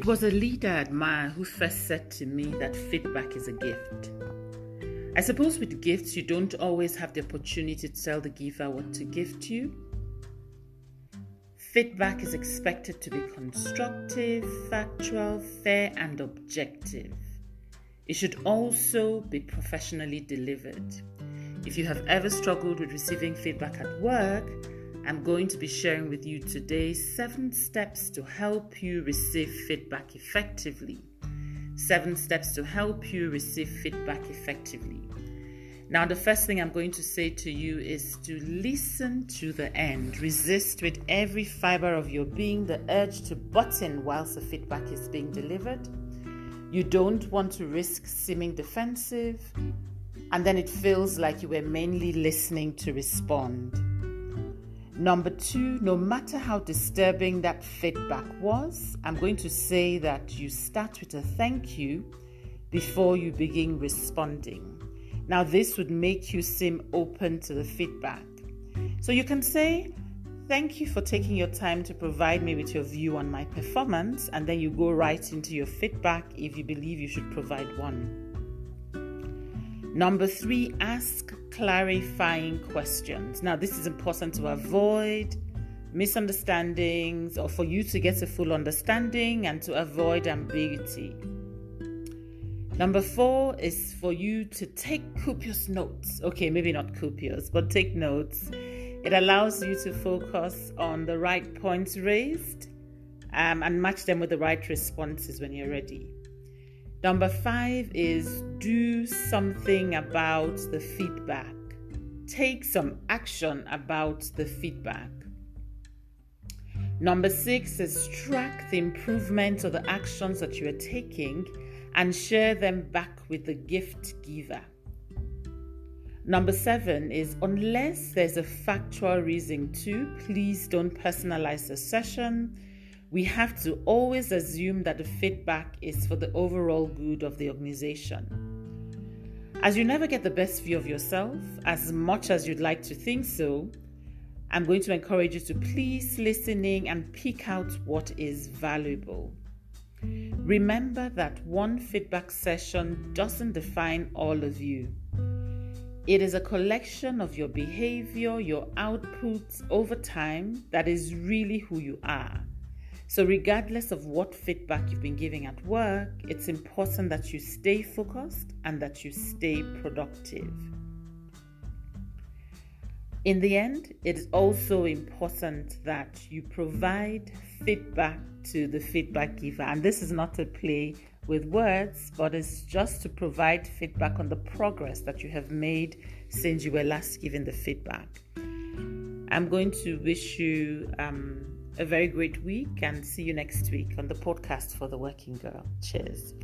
It was a leader I admire who first said to me that feedback is a gift. I suppose with gifts, you don't always have the opportunity to tell the giver what to gift you. Feedback is expected to be constructive, factual, fair, and objective. It should also be professionally delivered. If you have ever struggled with receiving feedback at work, I'm going to be sharing with you today 7 steps to help you receive feedback effectively. 7 steps to help you receive feedback effectively. Now, the first thing I'm going to say to you is to listen to the end. Resist with every fiber of your being the urge to butt in whilst the feedback is being delivered. You don't want to risk seeming defensive, and then it feels like you were mainly listening to respond. Number 2, no matter how disturbing that feedback was, I'm going to say that you start with a thank you before you begin responding. Now, this would make you seem open to the feedback. So you can say, thank you for taking your time to provide me with your view on my performance, and then you go right into your feedback if you believe you should provide one. Number 3, ask clarifying questions. Now, this is important to avoid misunderstandings or for you to get a full understanding and to avoid ambiguity. Number 4 is for you to take copious notes. Okay, maybe not copious, but take notes. It allows you to focus on the right points raised and match them with the right responses when you're ready. Number 5 is do something about the feedback. Take some action about the feedback. Number 6 is track the improvements or the actions that you are taking and share them back with the gift giver. Number 7 is unless there's a factual reason to, please don't personalize the session. We have to always assume that the feedback is for the overall good of the organization. As you never get the best view of yourself, as much as you'd like to think so, I'm going to encourage you to please listening and pick out what is valuable. Remember that one feedback session doesn't define all of you. It is a collection of your behavior, your outputs over time that is really who you are. So regardless of what feedback you've been giving at work, it's important that you stay focused and that you stay productive. In the end, it is also important that you provide feedback to the feedback giver. And this is not a play with words, but it's just to provide feedback on the progress that you have made since you were last given the feedback. I'm going to wish you a very great week and see you next week on the podcast for the Working Girl. Cheers.